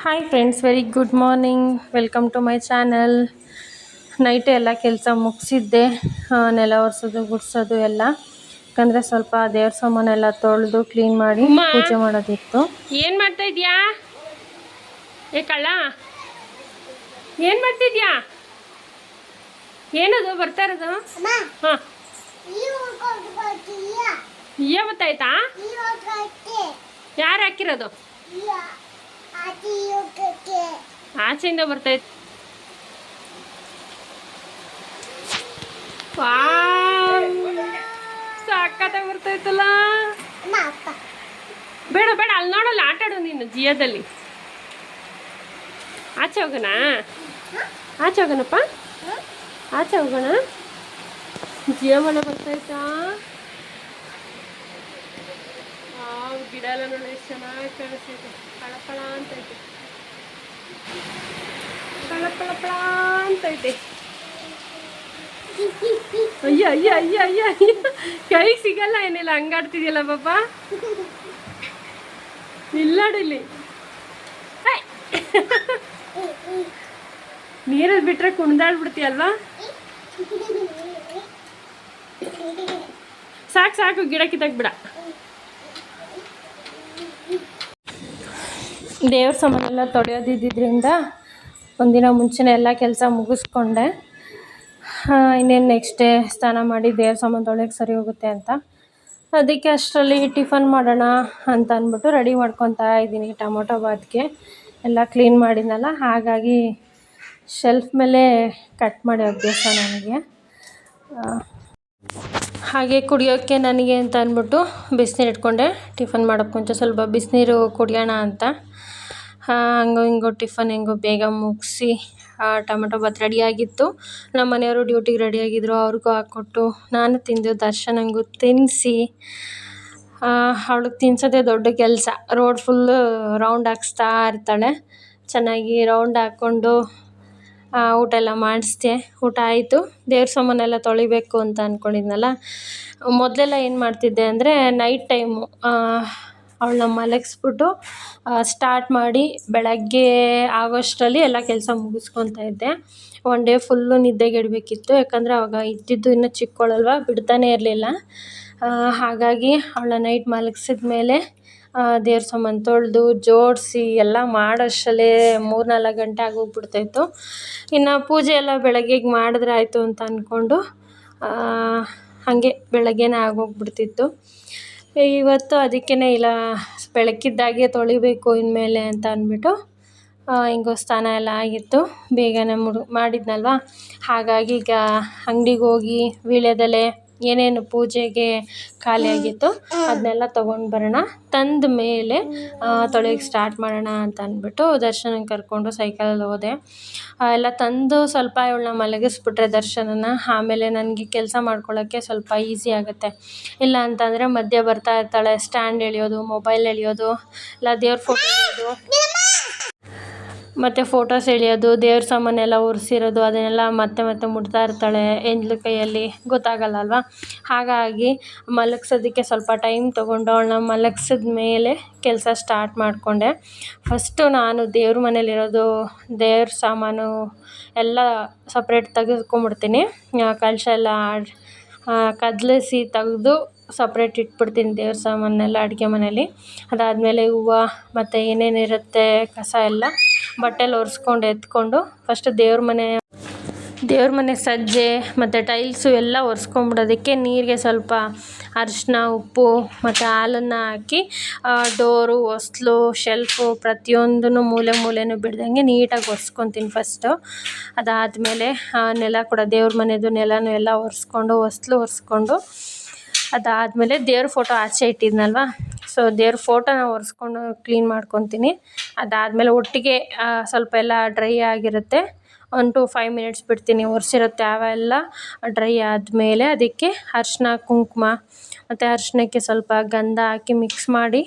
Hi friends, very good morning. Welcome to my channel. Night ಎಲ್ಲ ಕೆಲಸ ಮುಗಿಸಿದ್ದೆ, ನೆಲ ಒರೆಸೋದು ಗುಡಿಸೋದು ಎಲ್ಲ. ಯಾಕಂದರೆ ಸ್ವಲ್ಪ ದೇವ್ರ ಸಾಮಾನೆಲ್ಲ ತೊಳೆದು ಕ್ಲೀನ್ ಮಾಡಿ ಪೂಜೆ ಮಾಡೋದಿತ್ತು. ಏನು ಮಾಡ್ತಾ ಇದೀಯಾ? ಏ ಕಳ್ಳ, ಏನು ಮಾಡ್ತಿದ್ಯಾ? ಏನದು ಬರ್ತಾ ಇರೋದು? ಹಾಂ, ಇವತ್ತಾಯ್ತಾ? ಯಾರು ಹಾಕಿರೋದು? ಆಚೆಯಿಂದ ಬರ್ತೈತೆ. ಸಾಕತ್ತಾಗಿ ಬರ್ತೈತಲ್ಲ. ಬೇಡ ಬೇಡ, ಅಲ್ಲಿ ನೋಡಲ್ಲ, ಆಟ ಆಡು ನೀನು ಜಿಯೋದಲ್ಲಿ. ಆಚೆ ಹೋಗೋಣ, ಆಚೆ ಹೋಗೋಣಪ್ಪ, ಆಚೆ ಹೋಗೋಣ. ಜಿಯೋ ಮಳೆ ಬರ್ತೈತಾ? ಗಿಡ ಎಲ್ಲ ನೋಡಿ ಎಷ್ಟು ಚೆನ್ನಾಗಿ ಕಾಣಿಸ್ತೈತೆ. ಪಳಪಳ ಅಂತೈತೆ, ಪಳಪಳಪಳ ಅಂತೈತೆ. ಅಯ್ಯ ಅಯ್ಯ ಅಯ್ಯ ಅಯ್ಯ ಅಯ್ಯ, ಕೈ ಸಿಗಲ್ಲ ಏನಿಲ್ಲ, ಹಂಗಾಡ್ತಿದ್ಯಲ್ಲ ಪಾಪ. ಇಲ್ಲಾಡಿಲ್ಲಿ ನೀರಲ್ಲಿ ಬಿಟ್ರೆ ಕುಣ್ದಾಡ್ಬಿಡ್ತೀಯಲ್ವಾ? ಸಾಕು ಸಾಕು, ಗಿಡ ಕಿತ್ತಾಕ್ಬಿಡ. ದೇವ್ರ ಸಾಮಾನೆಲ್ಲ ತೊಳೆಯೋದಿದ್ದರಿಂದ ಒಂದಿನ ಮುಂಚೆನೇ ಎಲ್ಲ ಕೆಲಸ ಮುಗಿಸ್ಕೊಂಡೆ. ಇನ್ನೇನು ನೆಕ್ಸ್ಟ್ ಡೇ ಸ್ನಾನ ಮಾಡಿ ದೇವ್ರ ಸಾಮಾನು ತೊಳೆಯೋಕ್ಕೆ ಸರಿ ಹೋಗುತ್ತೆ ಅಂತ. ಅದಕ್ಕೆ ಅಷ್ಟರಲ್ಲಿ ಟಿಫನ್ ಮಾಡೋಣ ಅಂತ ಅಂದ್ಬಿಟ್ಟು ರೆಡಿ ಮಾಡ್ಕೊತಾ ಇದ್ದೀನಿ. ಟೊಮೊಟೊ ಬಾತ್ಗೆ ಎಲ್ಲ ಕ್ಲೀನ್ ಮಾಡಿದ್ನಲ್ಲ, ಹಾಗಾಗಿ ಶೆಲ್ಫ್ ಮೇಲೆ ಕಟ್ ಮಾಡಿ ಅಭ್ಯಾಸ ನನಗೆ. ಹಾಗೆ ಕುಡಿಯೋಕ್ಕೆ ನನಗೆ ಅಂತ ಅಂದ್ಬಿಟ್ಟು ಬಿಸಿನೀರು ಇಟ್ಕೊಂಡೆ. ಟಿಫನ್ ಮಾಡೋಕ್ಕೆ ಮುಂಚೆ ಸ್ವಲ್ಪ ಬಿಸಿನೀರು ಕುಡಿಯೋಣ ಅಂತ. ಹಂಗೋ ಹಿಂಗೋ ಟಿಫನ್ ಹೆಂಗೋ ಬೇಗ ಮುಗಿಸಿ ಟೊಮೊಟೊ ಬಾತ್ ರೆಡಿಯಾಗಿತ್ತು. ನಮ್ಮ ಮನೆಯವರು ಡ್ಯೂಟಿಗೆ ರೆಡಿಯಾಗಿದ್ದರು, ಅವ್ರಿಗೂ ಹಾಕ್ಕೊಟ್ಟು ನಾನು ತಿಂದು ದರ್ಶನಂಗೂ ತಿನ್ನಿಸಿ. ಅವಳಿಗೆ ತಿನ್ಸೋದೇ ದೊಡ್ಡ ಕೆಲಸ. ರೋಡ್ ಫುಲ್ಲು ರೌಂಡ್ ಹಾಕ್ಸ್ತಾ ಇರ್ತಾಳೆ. ಚೆನ್ನಾಗಿ ರೌಂಡ್ ಹಾಕ್ಕೊಂಡು ಊಟ ಎಲ್ಲ ಮಾಡಿಸ್ದೆ. ಊಟ ಆಯಿತು. ದೇವ್ರ ಸಾಮಾನೆಲ್ಲ ತೊಳಿಬೇಕು ಅಂತ ಅಂದ್ಕೊಂಡಿದ್ನಲ್ಲ. ಮೊದಲೆಲ್ಲ ಏನು ಮಾಡ್ತಿದ್ದೆ ಅಂದರೆ, ನೈಟ್ ಟೈಮು ಅವಳನ್ನ ಮಲಗಿಸ್ಬಿಟ್ಟು ಸ್ಟಾರ್ಟ್ ಮಾಡಿ ಬೆಳಗ್ಗೆ ಆಗೋಷ್ಟರಲ್ಲಿ ಎಲ್ಲ ಕೆಲಸ ಮುಗಿಸ್ಕೊತಾ ಇದ್ದೆ. ಒನ್ ಡೇ ಫುಲ್ಲು ನಿದ್ದೆಗೆಡಬೇಕಿತ್ತು. ಯಾಕಂದರೆ ಅವಾಗ ಇದ್ದಿದ್ದು ಇನ್ನೂ ಚಿಕ್ಕವಳಲ್ವ, ಬಿಡ್ತಾನೆ ಇರಲಿಲ್ಲ. ಹಾಗಾಗಿ ಅವಳನ್ನ ನೈಟ್ ಮಲಗಿಸಿದ ಮೇಲೆ ದೇವ್ರ ಸಾಮಾನು ತೊಳೆದು ಜೋಡಿಸಿ ಎಲ್ಲ ಮಾಡೋಷ್ಟರಲ್ಲೇ 3-4 ಗಂಟೆ ಆಗೋಗ್ಬಿಡ್ತಾಯಿತ್ತು. ಇನ್ನು ಪೂಜೆ ಎಲ್ಲ ಬೆಳಗ್ಗೆಗೆ ಮಾಡಿದ್ರೆ ಆಯಿತು ಅಂತ ಅಂದ್ಕೊಂಡು ಹಾಗೆ ಬೆಳಗ್ಗೆನೇ ಆಗೋಗ್ಬಿಡ್ತಿತ್ತು. ಇವತ್ತು ಅದಕ್ಕೇ ಇಲ್ಲ, ಬೆಳಕಿದ್ದಾಗೆ ತೊಳಿಬೇಕು ಇನ್ಮೇಲೆ ಅಂತ ಅಂದ್ಬಿಟ್ಟು ಹಿಂಗೋ ಸ್ನಾನ ಎಲ್ಲ ಆಗಿತ್ತು, ಬೇಗನೆ ಮಾಡಿದ್ನಲ್ವ. ಹಾಗಾಗಿ ಈಗ ಅಂಗಡಿಗೆ ಹೋಗಿ ವೀಳ್ಯದೆಲೆ ಏನೇನು ಪೂಜೆಗೆ ಖಾಲಿಯಾಗಿತ್ತು ಅದನ್ನೆಲ್ಲ ತೊಗೊಂಡು ಬರೋಣ, ತಂದ ಮೇಲೆ ತೊಳೆಯೋಕ್ಕೆ ಸ್ಟಾರ್ಟ್ ಮಾಡೋಣ ಅಂತ ಅಂದ್ಬಿಟ್ಟು ದರ್ಶನಂಗೆ ಕರ್ಕೊಂಡು ಸೈಕಲಲ್ಲಿ ಹೋದೆ. ಎಲ್ಲ ತಂದು ಸ್ವಲ್ಪ ಇವಳನ್ನ ಮಲಗಿಸ್ಬಿಟ್ರೆ ದರ್ಶನನ, ಆಮೇಲೆ ನನಗೆ ಕೆಲಸ ಮಾಡ್ಕೊಳ್ಳೋಕ್ಕೆ ಸ್ವಲ್ಪ ಈಸಿ ಆಗುತ್ತೆ. ಇಲ್ಲ ಅಂತಂದರೆ ಮಧ್ಯೆ ಬರ್ತಾ ಇರ್ತಾಳೆ, ಸ್ಟ್ಯಾಂಡ್ ಎಳೆಯೋದು, ಮೊಬೈಲ್ ಎಳೆಯೋದು, ಇಲ್ಲ ದೇವ್ರ ಫೋಟೋ ಎಳೆಯೋದು, ಮತ್ತು ಫೋಟೋಸ್ ಎಳೆಯೋದು, ದೇವ್ರ ಸಾಮಾನೆಲ್ಲ ಒರೆಸಿರೋದು, ಅದನ್ನೆಲ್ಲ ಮತ್ತೆ ಮತ್ತೆ ಮುಟ್ತಾ ಇರ್ತಾಳೆ ಎಂಜ್ಲು ಕೈಯಲ್ಲಿ, ಗೊತ್ತಾಗಲ್ಲ ಅಲ್ವಾ. ಹಾಗಾಗಿ ಮಲಗಿಸೋದಕ್ಕೆ ಸ್ವಲ್ಪ ಟೈಮ್ ತೊಗೊಂಡು ಅವಳನ್ನ ಮಲಗಿಸಿದ ಮೇಲೆ ಕೆಲಸ ಸ್ಟಾರ್ಟ್ ಮಾಡಿಕೊಂಡೆ. ಫಸ್ಟು ನಾನು ದೇವ್ರ ಮನೇಲಿರೋದು ದೇವ್ರ ಸಾಮಾನು ಎಲ್ಲ ಸಪ್ರೇಟ್ ತೆಗೆದುಕೊಂಡ್ಬಿಡ್ತೀನಿ. ಕಲಶ ಎಲ್ಲ ಕದಲಿಸಿ ತೆಗೆದು ಸಪ್ರೇಟ್ ಇಟ್ಬಿಡ್ತೀನಿ ದೇವ್ರ ಸಾಮಾನೆಲ್ಲ ಅಡುಗೆ ಮನೇಲಿ. ಅದಾದಮೇಲೆ ಹೂವು ಮತ್ತು ಏನೇನಿರುತ್ತೆ ಕಸ ಎಲ್ಲ ಬಟ್ಟೆಲಿ ಒರೆಸ್ಕೊಂಡು ಎತ್ಕೊಂಡು ಫಸ್ಟು ದೇವ್ರ ಮನೆ ಸಜ್ಜೆ ಮತ್ತು ಟೈಲ್ಸು ಎಲ್ಲ ಒರೆಸ್ಕೊಂಬಿಡೋದಕ್ಕೆ ನೀರಿಗೆ ಸ್ವಲ್ಪ ಅರಿಶಿನ, ಉಪ್ಪು ಮತ್ತು ಹಾಲನ್ನು ಹಾಕಿ ಡೋರು, ಹೊಸ್ಲು, ಶೆಲ್ಫು ಪ್ರತಿಯೊಂದೂ ಮೂಲೆನೂ ಬಿಡ್ದಂಗೆ ನೀಟಾಗಿ ಒರೆಸ್ಕೊತೀನಿ ಫಸ್ಟು. ಅದಾದಮೇಲೆ ನೆಲ ಕೂಡ ದೇವ್ರ ಮನೆಯದು ನೆಲನೂ ಎಲ್ಲ ಒರೆಸ್ಕೊಂಡು ಹೊಸ್ಲು ಒರೆಸ್ಕೊಂಡು, ಅದಾದಮೇಲೆ ದೇವ್ರ ಫೋಟೋ ಆಚೆ ಇಟ್ಟಿದ್ನಲ್ವ, ಸೊ ದೇವ್ರ ಫೋಟೋನ ಒರೆಸ್ಕೊಂಡು ಕ್ಲೀನ್ ಮಾಡ್ಕೊತೀನಿ. ಅದಾದಮೇಲೆ ಒಟ್ಟಿಗೆ ಸ್ವಲ್ಪ ಎಲ್ಲ ಡ್ರೈ ಆಗಿರುತ್ತೆ, 1-5 ಮಿನಿಟ್ಸ್ ಬಿಡ್ತೀನಿ. ಒರೆಸಿರುತ್ತೆ ಅವೆಲ್ಲ ಡ್ರೈ ಆದಮೇಲೆ ಅದಕ್ಕೆ ಅರಿಶಿನ, ಕುಂಕುಮ ಮತ್ತು ಅರಿಶಿನಕ್ಕೆ ಸ್ವಲ್ಪ ಗಂಧ ಹಾಕಿ ಮಿಕ್ಸ್ ಮಾಡಿ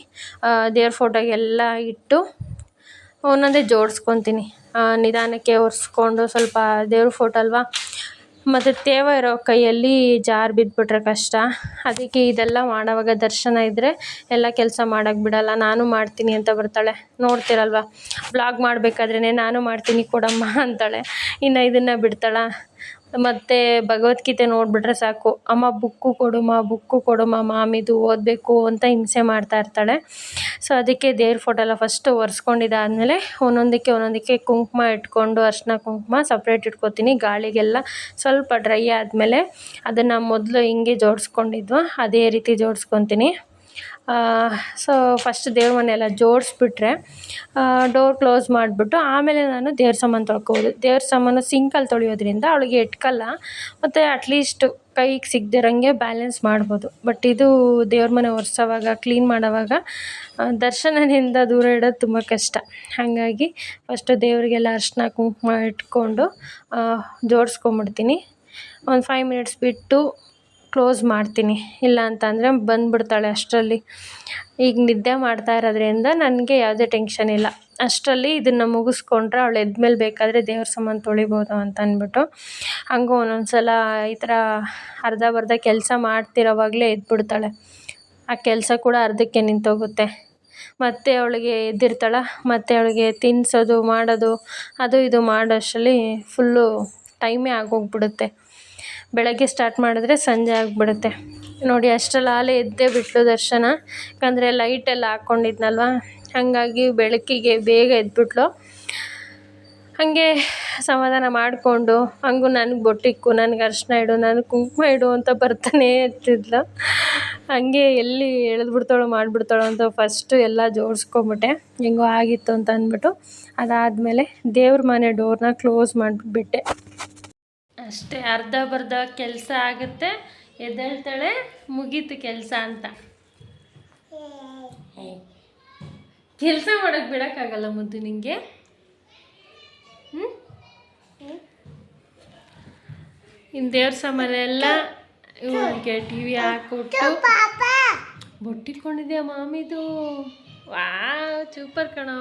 ದೇವ್ರ ಫೋಟೋಗೆಲ್ಲ ಇಟ್ಟು ಒಂದೊಂದೇ ಜೋಡಿಸ್ಕೊತೀನಿ. ನಿಧಾನಕ್ಕೆ ಒರೆಸ್ಕೊಂಡು, ಸ್ವಲ್ಪ ದೇವ್ರ ಫೋಟೋ ಅಲ್ವಾ, ಮತ್ತು ತೇವ ಇರೋ ಕೈಯಲ್ಲಿ ಜಾರು ಬಿದ್ದುಬಿಟ್ರೆ ಕಷ್ಟ. ಅದಕ್ಕೆ ಇದೆಲ್ಲ ಮಾಡೋವಾಗ ದರ್ಶನ ಇದ್ದರೆ ಎಲ್ಲ ಕೆಲಸ ಮಾಡೋಕ್ಕೆ ಬಿಡಲ್ಲ. ನಾನು ಮಾಡ್ತೀನಿ ಅಂತ ಬರ್ತಾಳೆ, ನೋಡ್ತಿರಲ್ವ ಬ್ಲಾಗ್ ಮಾಡಬೇಕಾದ್ರೇ ನಾನು ಮಾಡ್ತೀನಿ ಕೊಡಮ್ಮ ಅಂತಾಳೆ. ಇನ್ನು ಇದನ್ನು ಬಿಡ್ತಾಳ. ಮತ್ತು ಭಗವದ್ಗೀತೆ ನೋಡಿಬಿಟ್ರೆ ಸಾಕು, ಅಮ್ಮ ಬುಕ್ಕು ಕೊಡುಮ್ಮ ಮಾಮಿದು ಓದಬೇಕು ಅಂತ ಹಿಂಸೆ ಮಾಡ್ತಾ ಇರ್ತಾಳೆ. ಸೊ ಅದಕ್ಕೆ ದೇವ್ರ ಫೋಟೋ ಎಲ್ಲ ಫಸ್ಟು ಒರೆಸ್ಕೊಂಡಿದ್ದಾದಮೇಲೆ ಒಂದೊಂದಕ್ಕೆ ಕುಂಕುಮ ಇಟ್ಕೊಂಡು ಅರಿಶಿನ ಕುಂಕುಮ ಸಪ್ರೇಟ್ ಇಟ್ಕೊತೀನಿ. ಗಾಳಿಗೆಲ್ಲ ಸ್ವಲ್ಪ ಡ್ರೈ ಆದಮೇಲೆ ಅದನ್ನು ಮೊದಲು ಹಿಂಗೆ ಜೋಡಿಸ್ಕೊಂಡಿದ್ವು ಅದೇ ರೀತಿ ಜೋಡಿಸ್ಕೊತೀನಿ. ಸೊ ಫಸ್ಟ್ ದೇವ್ರ ಮನೆ ಎಲ್ಲ ಜೋಡಿಸ್ಬಿಟ್ರೆ ಡೋರ್ ಕ್ಲೋಸ್ ಮಾಡಿಬಿಟ್ಟು ಆಮೇಲೆ ನಾನು ದೇವ್ರ ಸಾಮಾನು ತೊಳ್ಕೊಬೋದು. ದೇವ್ರ ಸಾಮಾನು ಸಿಂಕಲ್ಲಿ ತೊಳೆಯೋದ್ರಿಂದ ಅವಳಿಗೆ ಎಟ್ಕಲ್ಲ, ಮತ್ತು ಅಟ್ಲೀಸ್ಟ್ ಕೈಗೆ ಸಿಗದಿರಂಗೆ ಬ್ಯಾಲೆನ್ಸ್ ಮಾಡ್ಬೋದು. ಬಟ್ ಇದು ದೇವ್ರ ಮನೆ ಒರೆಸೋವಾಗ ಕ್ಲೀನ್ ಮಾಡೋವಾಗ ದರ್ಶನದಿಂದ ದೂರ ಇಡೋದು ತುಂಬ ಕಷ್ಟ. ಹಾಗಾಗಿ ಫಸ್ಟು ದೇವರಿಗೆಲ್ಲ ಅರಿಶಿನ ಕುಂಕುಮ ಇಟ್ಕೊಂಡು ಜೋಡಿಸ್ಕೊಂಬಿಡ್ತೀನಿ. ಒಂದು 5 ಮಿನಿಟ್ಸ್ ಬಿಟ್ಟು ಕ್ಲೋಸ್ ಮಾಡ್ತೀನಿ. ಇಲ್ಲ ಅಂತಂದರೆ ಬಂದುಬಿಡ್ತಾಳೆ ಅಷ್ಟರಲ್ಲಿ. ಈಗ ನಿದ್ದೆ ಮಾಡ್ತಾ ಇರೋದ್ರಿಂದ ನನಗೆ ಯಾವುದೇ ಟೆನ್ಷನ್ ಇಲ್ಲ. ಅಷ್ಟರಲ್ಲಿ ಇದನ್ನು ಮುಗಿಸ್ಕೊಂಡ್ರೆ ಅವಳು ಎದ್ಮೇಲೆ ಬೇಕಾದರೆ ದೇವ್ರ ಸಾಮಾನು ತೊಳಿಬೋದು ಅಂತ ಅಂದ್ಬಿಟ್ಟು ಹಂಗೂ ಒಂದೊಂದು ಸಲ ಈ ಥರ ಅರ್ಧ ಕೆಲಸ ಮಾಡ್ತಿರೋವಾಗಲೇ ಎದ್ಬಿಡ್ತಾಳೆ. ಆ ಕೆಲಸ ಕೂಡ ಅರ್ಧಕ್ಕೆ ನಿಂತೋಗುತ್ತೆ. ಮತ್ತೆ ಅವಳಿಗೆ ಎದ್ದಿರ್ತಾಳೆ, ಮತ್ತು ಅವಳಿಗೆ ತಿನ್ನಿಸೋದು ಮಾಡೋದು ಅದು ಇದು ಮಾಡೋ ಅಷ್ಟರಲ್ಲಿ ಫುಲ್ಲು ಟೈಮೇ ಆಗೋಗ್ಬಿಡುತ್ತೆ. ಬೆಳಗ್ಗೆ ಸ್ಟಾರ್ಟ್ ಮಾಡಿದ್ರೆ ಸಂಜೆ ಆಗಿಬಿಡುತ್ತೆ. ನೋಡಿ ಅಷ್ಟರಲ್ಲಿ ಆಲೇ ಎದ್ದೇ ಬಿಟ್ಲು ದರ್ಶನ. ಯಾಕಂದರೆ ಲೈಟೆಲ್ಲ ಹಾಕ್ಕೊಂಡಿದ್ನಲ್ವ, ಹಾಗಾಗಿ ಬೆಳಕಿಗೆ ಬೇಗ ಎದ್ಬಿಟ್ಲು. ಹಾಗೆ ಸಮಾಧಾನ ಮಾಡಿಕೊಂಡು ಹಂಗೂ ನನಗೆ ಬೊಟ್ಟಿಕ್ಕು, ನನಗೆ ಅರಿಶಿನ ಇಡು, ನನಗೆ ಕುಂಕುಮ ಇಡು ಅಂತ ಬರ್ತಾನೆ ಇರ್ತಿದ್ಲು. ಹಾಗೆ ಎಲ್ಲಿ ಎಳೆದ್ಬಿಡ್ತಾಳೋ ಮಾಡಿಬಿಡ್ತಾಳೋ ಅಂತ ಫಸ್ಟು ಎಲ್ಲ ಜೋಡಿಸ್ಕೊಂಬಿಟ್ಟೆ, ಹೆಂಗೋ ಆಗಿತ್ತು ಅಂತ ಅಂದ್ಬಿಟ್ಟು. ಅದಾದಮೇಲೆ ದೇವ್ರ ಮನೆ ಡೋರ್ನ ಕ್ಲೋಸ್ ಮಾಡಿಬಿಟ್ಟೆ. ಅಷ್ಟೇ, ಅರ್ಧ ಕೆಲಸ ಆಗುತ್ತೆ, ಎದ್ದೇಳ್ತಾಳೆ, ಮುಗೀತು ಕೆಲಸ ಅಂತ. ಕೆಲಸ ಮಾಡೋಕ್ಕೆ ಬಿಡೋಕ್ಕಾಗಲ್ಲ ಮುದ್ದು ನಿಂಗೆ. ಇನ್ನು ದೇವ್ರ ಸಾಮಾನೆಲ್ಲ ಇವಳಿಗೆ TV ಹಾಕ್ಕೊಟ್ಟು ಬೊಟ್ಟಿಟ್ಕೊಂಡಿದ್ಯಾ ಮಾಮಿದು. ಸೂಪರ್ ಕಣೋ.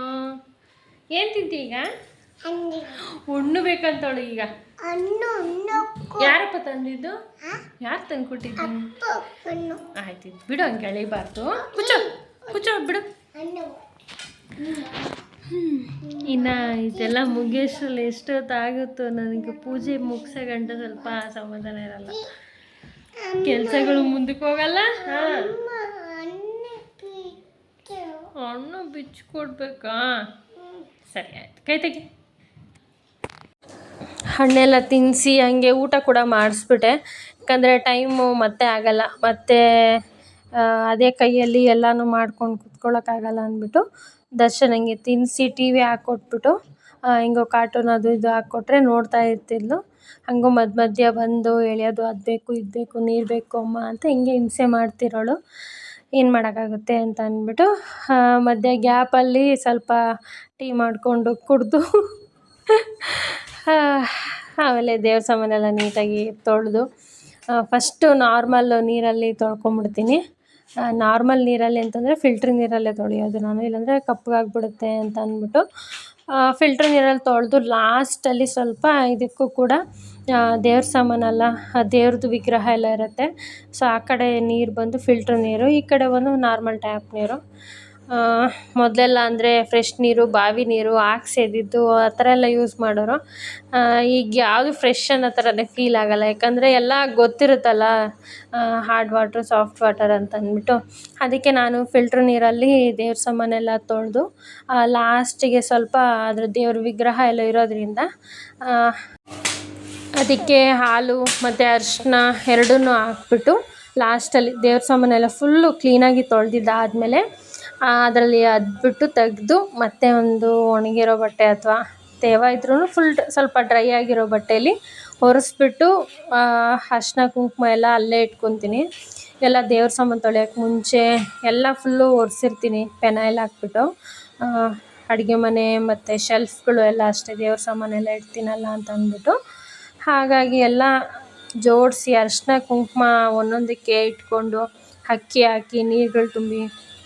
ಏನು ತಿಂತೀಯ ಈಗ? ಹಣ್ಣು ಬೇಕಂತವಳು ಈಗ. ಯಾರಪ್ಪ ತಂದಿದ್ದು? ಯಾರು ತಂದು ಕೊಟ್ಟಿದ್ದು? ಆಯ್ತು ಬಿಡು, ಹಂಗೆ ಎಳಿಬಾರ್ದು. ಕುಚ್ಚೋ ಬಿಡು. ಇನ್ನು ಇದೆಲ್ಲ ಮುಗಿಯೋಷ್ಟರಲ್ಲಿ ಎಷ್ಟೊತ್ತಾಗುತ್ತೋ ನನಗೆ. ಪೂಜೆ ಮುಗಿಸೋ ಗಂಟೆ ಸ್ವಲ್ಪ ಸಮಾಧಾನ ಇರಲ್ಲ, ಕೆಲಸಗಳು ಮುಂದಕ್ಕೆ ಹೋಗಲ್ಲ. ಹಣ್ಣು ಬಿಚ್ಚಿಕೊಡ್ಬೇಕಾ? ಸರಿ ಆಯ್ತು, ಕೈ ತೆಗಿ. ಹಣ್ಣೆಲ್ಲ ತಿನ್ನಿಸಿ ಹಂಗೆ ಊಟ ಕೂಡ ಮಾಡಿಸ್ಬಿಟ್ಟೆ. ಯಾಕಂದರೆ ಟೈಮು ಮತ್ತೆ ಆಗಲ್ಲ, ಮತ್ತು ಅದೇ ಕೈಯಲ್ಲಿ ಎಲ್ಲನೂ ಮಾಡ್ಕೊಂಡು ಕುತ್ಕೊಳ್ಳೋಕ್ಕಾಗಲ್ಲ ಅಂದ್ಬಿಟ್ಟು ದರ್ಶನಂಗೆ ತಿನ್ನಿಸಿ TV ಹಾಕ್ಕೊಟ್ಬಿಟ್ಟು ಹಿಂಗೋ ಕಾರ್ಟೂನ್ ಅದು ಇದು ಹಾಕ್ಕೊಟ್ರೆ ನೋಡ್ತಾ ಇರ್ತಿದ್ಲು. ಹಂಗೂ ಮಧ್ಯ ಬಂದು ಎಳೆಯೋದು, ಅದು ಬೇಕು ಇದು ಬೇಕು ನೀರು ಬೇಕು ಅಮ್ಮ ಅಂತ ಹಿಂಗೆ ಹಿಂಸೆ ಮಾಡ್ತಿರೋಳು. ಏನು ಮಾಡೋಕ್ಕಾಗುತ್ತೆ ಅಂತ ಅಂದ್ಬಿಟ್ಟು ಮಧ್ಯೆ ಗ್ಯಾಪಲ್ಲಿ ಸ್ವಲ್ಪ ಟೀ ಮಾಡಿಕೊಂಡು ಕುಡಿದು ಆಮೇಲೆ ದೇವ್ರ ಸಾಮಾನೆಲ್ಲ ನೀಟಾಗಿ ತೊಳೆದು ಫಸ್ಟು ನಾರ್ಮಲ್ ನೀರಲ್ಲಿ ತೊಳ್ಕೊಂಬಿಡ್ತೀನಿ. ನಾರ್ಮಲ್ ನೀರಲ್ಲಿ ಅಂತಂದರೆ ಫಿಲ್ಟ್ರ್ ನೀರಲ್ಲೇ ತೊಳೆಯೋದು ನಾನು, ಇಲ್ಲಾಂದರೆ ಕಪ್ಪಗಾಗ್ಬಿಡುತ್ತೆ ಅಂತ ಅಂದ್ಬಿಟ್ಟು ಫಿಲ್ಟ್ರ್ ನೀರಲ್ಲಿ ತೊಳೆದು ಲಾಸ್ಟಲ್ಲಿ ಸ್ವಲ್ಪ ಇದಕ್ಕೂ ಕೂಡ ದೇವ್ರ ಸಾಮಾನೆಲ್ಲ ದೇವ್ರದ್ದು ವಿಗ್ರಹ ಎಲ್ಲ ಇರುತ್ತೆ. ಸೊ ಆ ಕಡೆ ನೀರು ಬಂದು ಫಿಲ್ಟ್ರ್ ನೀರು, ಈ ಕಡೆ ಒಂದು ನಾರ್ಮಲ್ ಟ್ಯಾಪ್ ನೀರು. ಮೊದಲೆಲ್ಲ ಅಂದರೆ ಫ್ರೆಶ್ ನೀರು, ಬಾವಿ ನೀರು ಹಾಕಿ ಸೇದಿದ್ದು ಆ ಥರ ಎಲ್ಲ ಯೂಸ್ ಮಾಡೋರು. ಈಗ ಯಾವುದು ಫ್ರೆಶ್ ಅನ್ನೋ ಥರನೇ ಫೀಲ್ ಆಗೋಲ್ಲ. ಯಾಕಂದರೆ ಎಲ್ಲ ಗೊತ್ತಿರುತ್ತಲ್ಲ, ಹಾರ್ಡ್ ವಾಟ್ರು ಸಾಫ್ಟ್ ವಾಟರ್ ಅಂತ ಅಂದ್ಬಿಟ್ಟು. ಅದಕ್ಕೆ ನಾನು ಫಿಲ್ಟ್ರ್ ನೀರಲ್ಲಿ ದೇವ್ರ ಸಾಮಾನೆಲ್ಲ ತೊಳೆದು ಲಾಸ್ಟಿಗೆ ಸ್ವಲ್ಪ ಅದ್ರ ದೇವ್ರ ವಿಗ್ರಹ ಎಲ್ಲ ಇರೋದ್ರಿಂದ ಅದಕ್ಕೆ ಹಾಲು ಮತ್ತು ಅರಿಶಿನ ಎರಡನ್ನೂ ಹಾಕ್ಬಿಟ್ಟು ಲಾಸ್ಟಲ್ಲಿ ದೇವ್ರ ಸಾಮಾನೆಲ್ಲ ಫುಲ್ಲು ಕ್ಲೀನಾಗಿ ತೊಳೆದಿದ್ದಾದಮೇಲೆ ಅದರಲ್ಲಿ ಅದ್ಬಿಟ್ಟು ತೆಗೆದು ಮತ್ತೆ ಒಂದು ಒಣಗಿರೋ ಬಟ್ಟೆ ಅಥವಾ ತೇವ ಇದ್ರೂ ಸ್ವಲ್ಪ ಡ್ರೈ ಆಗಿರೋ ಬಟ್ಟೆಯಲ್ಲಿ ಒರೆಸ್ಬಿಟ್ಟು ಅರಿಶಿನ ಕುಂಕುಮ ಎಲ್ಲ ಅಲ್ಲೇ ಇಟ್ಕೊತೀನಿ. ಎಲ್ಲ ದೇವ್ರ ಸಾಮಾನು ತೊಳೆಯೋಕ್ಕೆ ಮುಂಚೆ ಎಲ್ಲ ಫುಲ್ಲು ಒರೆಸಿರ್ತೀನಿ ಫೆನೈಲ್ ಹಾಕ್ಬಿಟ್ಟು. ಅಡುಗೆ ಮನೆ ಮತ್ತು ಶೆಲ್ಫ್ಗಳು ಎಲ್ಲ ಅಷ್ಟೇ, ದೇವ್ರ ಸಾಮಾನೆಲ್ಲ ಇಡ್ತೀನಲ್ಲ ಅಂತ ಅಂದ್ಬಿಟ್ಟು. ಹಾಗಾಗಿ ಎಲ್ಲ ಜೋಡಿಸಿ ಅರಿಶಿನ ಕುಂಕುಮ ಒಂದೊಂದಕ್ಕೆ ಇಟ್ಕೊಂಡು ಅಕ್ಕಿ ಹಾಕಿ ನೀರುಗಳು ತುಂಬಿ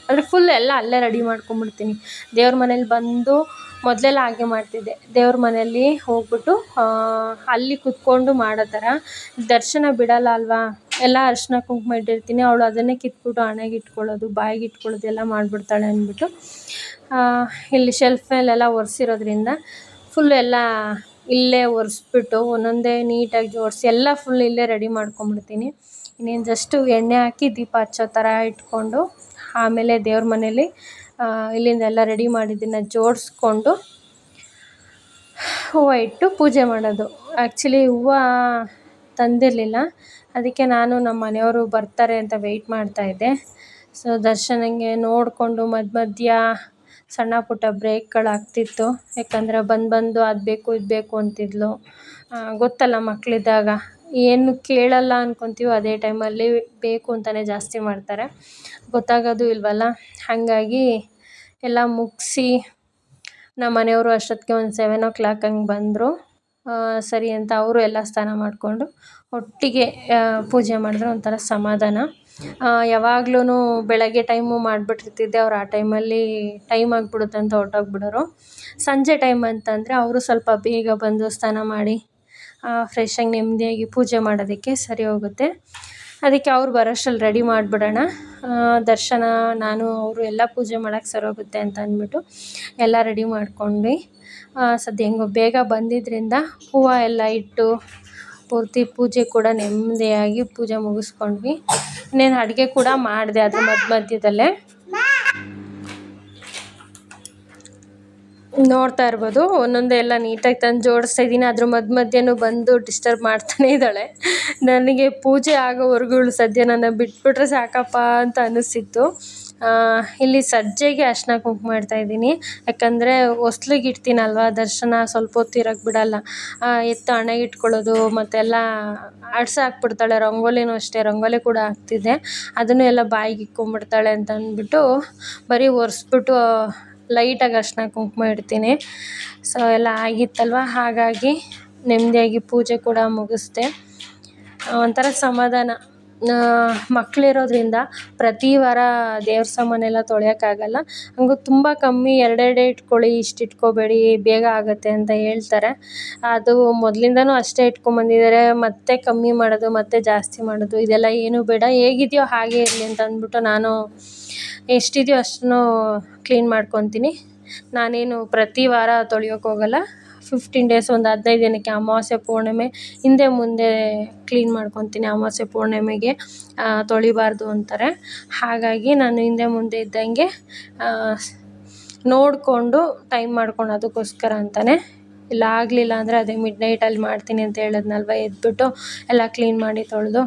ಅಂದರೆ ಫುಲ್ ಎಲ್ಲ ಅಲ್ಲೇ ರೆಡಿ ಮಾಡ್ಕೊಂಬಿಡ್ತೀನಿ. ದೇವ್ರ ಮನೇಲಿ ಬಂದು ಮೊದಲೆಲ್ಲ ಹಾಗೆ ಮಾಡ್ತಿದ್ದೆ. ದೇವ್ರ ಮನೆಯಲ್ಲಿ ಹೋಗ್ಬಿಟ್ಟು ಅಲ್ಲಿ ಕುತ್ಕೊಂಡು ಮಾಡೋ ಥರ. ದರ್ಶನ ಬಿಡಲ್ಲ ಅಲ್ವಾ, ಎಲ್ಲ ಅರಿಶಿನ ಕುಂಕುಮ ಇಟ್ಟಿರ್ತೀನಿ, ಅವಳು ಅದನ್ನೇ ಕಿತ್ಬಿಟ್ಟು ಹಣೆಗೆ ಇಟ್ಕೊಳ್ಳೋದು, ಬಾಯಿಗೆ ಇಟ್ಕೊಳ್ಳೋದು ಎಲ್ಲ ಮಾಡಿಬಿಡ್ತಾಳೆ ಅಂದ್ಬಿಟ್ಟು ಇಲ್ಲಿ ಶೆಲ್ಫ್ ಮೇಲೆಲ್ಲ ಒರೆಸಿರೋದ್ರಿಂದ ಫುಲ್ ಎಲ್ಲ ಇಲ್ಲೇ ಒರೆಸ್ಬಿಟ್ಟು ಒಂದೊಂದೇ ನೀಟಾಗಿ ಜೋಡಿಸಿ ಎಲ್ಲ ಫುಲ್ ಇಲ್ಲೇ ರೆಡಿ ಮಾಡ್ಕೊಂಬಿಡ್ತೀನಿ. ಇನ್ನೇನು ಜಸ್ಟು ಎಣ್ಣೆ ಹಾಕಿ ದೀಪ ಹಚ್ಚೋ ಥರ ಇಟ್ಕೊಂಡು ಆಮೇಲೆ ದೇವ್ರ ಮನೇಲಿ ಇಲ್ಲಿಂದ ಎಲ್ಲ ರೆಡಿ ಮಾಡಿದ್ದನ್ನು ಜೋಡಿಸ್ಕೊಂಡು ಹೂವು ಇಟ್ಟು ಪೂಜೆ ಮಾಡೋದು. ಆ್ಯಕ್ಚುಲಿ ಹೂವು ತಂದಿರಲಿಲ್ಲ, ಅದಕ್ಕೆ ನಾನು ನಮ್ಮ ಮನೆಯವರು ಬರ್ತಾರೆ ಅಂತ ವೆಯ್ಟ್ ಮಾಡ್ತಾಯಿದ್ದೆ. ಸೊ ದರ್ಶನಂಗೆ ನೋಡಿಕೊಂಡು ಮಧ್ಯ ಸಣ್ಣ ಪುಟ್ಟ ಬ್ರೇಕ್ಗಳಾಗ್ತಿತ್ತು. ಯಾಕಂದರೆ ಬಂದು ಅದು ಬೇಕು ಇದು ಬೇಕು ಅಂತಿದ್ಲು. ಗೊತ್ತಲ್ಲ ಮಕ್ಕಳಿದ್ದಾಗ ಏನು ಕೇಳಲ್ಲ ಅಂದ್ಕೊತೀವೋ ಅದೇ ಟೈಮಲ್ಲಿ ಬೇಕು ಅಂತಲೇ ಜಾಸ್ತಿ ಮಾಡ್ತಾರೆ, ಗೊತ್ತಾಗೋದು ಇಲ್ವಲ್ಲ. ಹಾಗಾಗಿ ಎಲ್ಲ ಮುಗಿಸಿ ನಮ್ಮ ಮನೆಯವರು ಅಷ್ಟೊತ್ತಿಗೆ ಒಂದು 7 o'clock ಹಂಗೆ ಬಂದರು. ಸರಿ ಅಂತ ಅವರು ಎಲ್ಲ ಸ್ನಾನ ಮಾಡಿಕೊಂಡು ಒಟ್ಟಿಗೆ ಪೂಜೆ ಮಾಡಿದ್ರೆ ಒಂಥರ ಸಮಾಧಾನ. ಯಾವಾಗ್ಲೂ ಬೆಳಗ್ಗೆ ಟೈಮು ಮಾಡಿಬಿಟ್ಟಿರ್ತಿದ್ದೆ, ಅವ್ರು ಆ ಟೈಮಲ್ಲಿ ಟೈಮ್ ಆಗಿಬಿಡುತ್ತೆ ಅಂತ ಹೊರಟೋಗ್ಬಿಡೋರು. ಸಂಜೆ ಟೈಮ್ ಅಂತಂದರೆ ಅವರು ಸ್ವಲ್ಪ ಬೇಗ ಬಂದು ಸ್ನಾನ ಮಾಡಿ ಫ್ರೆಶಾಗಿ ನೆಮ್ಮದಿಯಾಗಿ ಪೂಜೆ ಮಾಡೋದಕ್ಕೆ ಸರಿ ಹೋಗುತ್ತೆ. ಅದಕ್ಕೆ ಅವ್ರು ಬರೋಷ್ಟ್ರಲ್ಲಿ ರೆಡಿ ಮಾಡಿಬಿಡೋಣ, ದರ್ಶನ ನಾನು ಅವರು ಎಲ್ಲ ಪೂಜೆ ಮಾಡೋಕ್ಕೆ ಸರಿ ಹೋಗುತ್ತೆ ಅಂತ ಅಂದ್ಬಿಟ್ಟು ಎಲ್ಲ ರೆಡಿ ಮಾಡ್ಕೊಂಡ್ವಿ. ಸದ್ಯ ಹೆಂಗೋ ಬೇಗ ಬಂದಿದ್ದರಿಂದ ಹೂವು ಎಲ್ಲ ಇಟ್ಟು ಪೂರ್ತಿ ಪೂಜೆ ಕೂಡ ನೆಮ್ಮದಿಯಾಗಿ ಪೂಜೆ ಮುಗಿಸ್ಕೊಂಡ್ವಿ. ಇನ್ನೇನು ಅಡುಗೆ ಕೂಡ ಮಾಡಿದೆ ಅದ್ರ ಮಧ್ಯದಲ್ಲೇ. ನೋಡ್ತಾ ಇರ್ಬೋದು ಒಂದೊಂದೇ ಎಲ್ಲ ನೀಟಾಗಿ ತಂದು ಜೋಡಿಸ್ತಾ ಇದ್ದೀನಿ. ಅದ್ರ ಮಧ್ಯನೂ ಬಂದು ಡಿಸ್ಟರ್ಬ್ ಮಾಡ್ತಾನೇ ಇದ್ದಾಳೆ. ನನಗೆ ಪೂಜೆ ಆಗೋವರೆಗೂ ಸದ್ಯ ನನ್ನ ಬಿಟ್ಬಿಟ್ರೆ ಸಾಕಪ್ಪ ಅಂತ ಅನ್ನಿಸ್ತಿತ್ತು. ಇಲ್ಲಿ ಸಜ್ಜೆಗೆ ಅರಿಶಿನ ಕುಂಕುಮ ಇಡ್ತಾಯಿದ್ದೀನಿ. ಯಾಕಂದರೆ ಹೊಸ್ಲಿಗೆ ಇಡ್ತೀನಲ್ವ, ದರ್ಶನ ಸ್ವಲ್ಪ ಹೊತ್ತು ಇರೋಕ್ಕೆ ಬಿಡಲ್ಲ. ಎತ್ತು ಹಣೆಗೆ ಇಟ್ಕೊಳ್ಳೋದು ಮತ್ತೆಲ್ಲ ಹಾಕ್ಬಿಡ್ತಾಳೆ. ರಂಗೋಲಿನೂ ಅಷ್ಟೇ, ರಂಗೋಲಿ ಕೂಡ ಹಾಕ್ತಿದ್ದೆ, ಅದನ್ನು ಎಲ್ಲ ಬಾಯಿಗೆ ಇಕ್ಕೊಂಬಿಡ್ತಾಳೆ ಅಂತ ಅಂದ್ಬಿಟ್ಟು ಬರೀ ಒರೆಸ್ಬಿಟ್ಟು ಲೈಟಾಗಿ ಅರಿಶಿನ ಕುಂಕುಮ ಇಡ್ತೀನಿ. ಸೊ ಎಲ್ಲ ಆಗಿತ್ತಲ್ವ, ಹಾಗಾಗಿ ನೆಮ್ಮದಿಯಾಗಿ ಪೂಜೆ ಕೂಡ ಮುಗಿಸ್ದೆ. ಒಂಥರ ಸಮಾಧಾನ. ಮಕ್ಕಳಿರೋದ್ರಿಂದ ಪ್ರತಿ ವಾರ ದೇವ್ರ ಸಾಮಾನೆಲ್ಲ ತೊಳೆಯೋಕ್ಕಾಗಲ್ಲ. ಹಂಗೂ ತುಂಬ ಕಮ್ಮಿ 2 ಇಟ್ಕೊಳ್ಳಿ, ಇಷ್ಟು ಇಟ್ಕೋಬೇಡಿ ಬೇಗ ಆಗುತ್ತೆ ಅಂತ ಹೇಳ್ತಾರೆ. ಅದು ಮೊದಲಿಂದನೂ ಅಷ್ಟೇ ಇಟ್ಕೊಂಬಂದಿದ್ದಾರೆ, ಮತ್ತೆ ಕಮ್ಮಿ ಮಾಡೋದು ಮತ್ತೆ ಜಾಸ್ತಿ ಮಾಡೋದು ಇದೆಲ್ಲ ಏನೂ ಬೇಡ, ಹೇಗಿದೆಯೋ ಹಾಗೇ ಇರಲಿ ಅಂತ ಅಂದ್ಬಿಟ್ಟು ನಾನು ಎಷ್ಟಿದೆಯೋ ಅಷ್ಟನ್ನು ಕ್ಲೀನ್ ಮಾಡ್ಕೊತೀನಿ. ನಾನೇನು ಪ್ರತಿ ವಾರ ತೊಳೆಯೋಕೆ ಹೋಗಲ್ಲ. 15 days, ಒಂದು 15 ದಿನಕ್ಕೆ ಅಮಾವಾಸ್ಯೆ ಪೂರ್ಣಿಮೆ ಹಿಂದೆ ಮುಂದೆ ಕ್ಲೀನ್ ಮಾಡ್ಕೊತೀನಿ. ಅಮಾವಾಸ್ಯೆ ಪೂರ್ಣಿಮೆಗೆ ತೊಳಿಬಾರ್ದು ಅಂತಾರೆ. ಹಾಗಾಗಿ ನಾನು ಹಿಂದೆ ಮುಂದೆ ಇದ್ದಂಗೆ ನೋಡಿಕೊಂಡು ಟೈಮ್ ಮಾಡ್ಕೊಂಡು ಅದಕ್ಕೋಸ್ಕರ ಅಂತಲೇ. ಇಲ್ಲ ಆಗಲಿಲ್ಲ ಅಂದರೆ ಅದೇ ಮಿಡ್ನೈಟಲ್ಲಿ ಮಾಡ್ತೀನಿ ಅಂತ ಹೇಳಿದ್ನಲ್ವ, ಎದ್ಬಿಟ್ಟು ಎಲ್ಲ ಕ್ಲೀನ್ ಮಾಡಿ ತೊಳೆದು.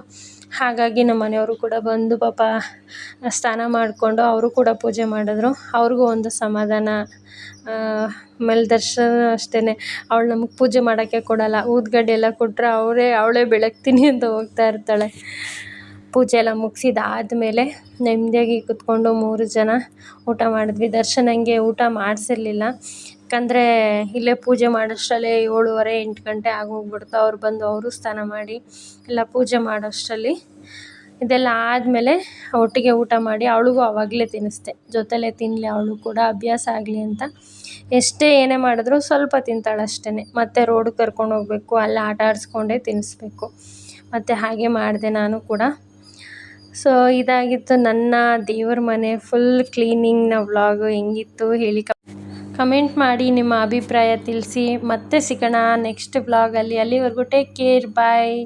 ಹಾಗಾಗಿ ನಮ್ಮ ಮನೆಯವರು ಕೂಡ ಬಂದು ಪಾಪ ಸ್ನಾನ ಮಾಡಿಕೊಂಡು ಅವರು ಕೂಡ ಪೂಜೆ ಮಾಡಿದ್ರು. ಅವ್ರಿಗೂ ಒಂದು ಸಮಾಧಾನ. ಆಮೇಲೆ ದರ್ಶನ ಅಷ್ಟೇ, ಅವಳು ನಮಗೆ ಪೂಜೆ ಮಾಡೋಕ್ಕೆ ಕೊಡಲ್ಲ. ಊದ್ಗಡ್ಡೆ ಎಲ್ಲ ಕೊಟ್ಟರೆ ಅವಳೇ ಬೆಳಗ್ತೀನಿ ಅಂತ ಹೋಗ್ತಾ ಇರ್ತಾಳೆ. ಪೂಜೆ ಎಲ್ಲ ಮುಗಿಸಿದಾದ್ಮೇಲೆ ನೆಮ್ಮದಿಯಾಗಿ ಕೂತ್ಕೊಂಡು 3 ಜನ ಊಟ ಮಾಡಿದ್ವಿ. ದರ್ಶನಂಗೆ ಊಟ ಮಾಡಿಸಿರ್ಲಿಲ್ಲ, ಯಾಕಂದರೆ ಇಲ್ಲೇ ಪೂಜೆ ಮಾಡೋಷ್ಟರಲ್ಲೇ 7:30 8 ಗಂಟೆ ಆಗೋಗ್ಬಿಡ್ತು. ಅವ್ರು ಬಂದು ಅವರು ಸ್ನಾನ ಮಾಡಿ ಎಲ್ಲ ಪೂಜೆ ಮಾಡೋಷ್ಟರಲ್ಲಿ. ಇದೆಲ್ಲ ಆದಮೇಲೆ ಒಟ್ಟಿಗೆ ಊಟ ಮಾಡಿ ಅವಳಿಗೂ ಆವಾಗಲೇ ತಿನ್ನಿಸ್ದೆ. ಜೊತೆಲೇ ತಿನ್ನಲಿ, ಅವಳು ಕೂಡ ಅಭ್ಯಾಸ ಆಗಲಿ ಅಂತ. ಎಷ್ಟೇ ಏನೇ ಮಾಡಿದ್ರು ಸ್ವಲ್ಪ ತಿಂತಾಳೆ ಅಷ್ಟೇ. ಮತ್ತೆ ರೋಡಿಗೆ ಕರ್ಕೊಂಡು ಹೋಗಬೇಕು, ಅಲ್ಲಿ ಆಟ ಆಡಿಸ್ಕೊಂಡೇ ತಿನ್ನಿಸ್ಬೇಕು. ಮತ್ತು ಹಾಗೆ ಮಾಡಿದೆ ನಾನು ಕೂಡ. ಸೊ ಇದಾಗಿತ್ತು ನನ್ನ ದೇವ್ರ ಮನೆ ಫುಲ್ ಕ್ಲೀನಿಂಗ್ನ ವ್ಲಾಗು. ಹೆಂಗಿತ್ತು ಹೇಳಿ ಕಮೆಂಟ್ ಮಾಡಿ, ನಿಮ್ಮ ಅಭಿಪ್ರಾಯ ತಿಳಿಸಿ. ಮತ್ತೆ ಸಿಗೋಣ ನೆಕ್ಸ್ಟ್ ವ್ಲಾಗಲ್ಲಿ. ಅಲ್ಲಿವರೆಗೂ ಟೇಕ್ ಕೇರ್, ಬಾಯ್.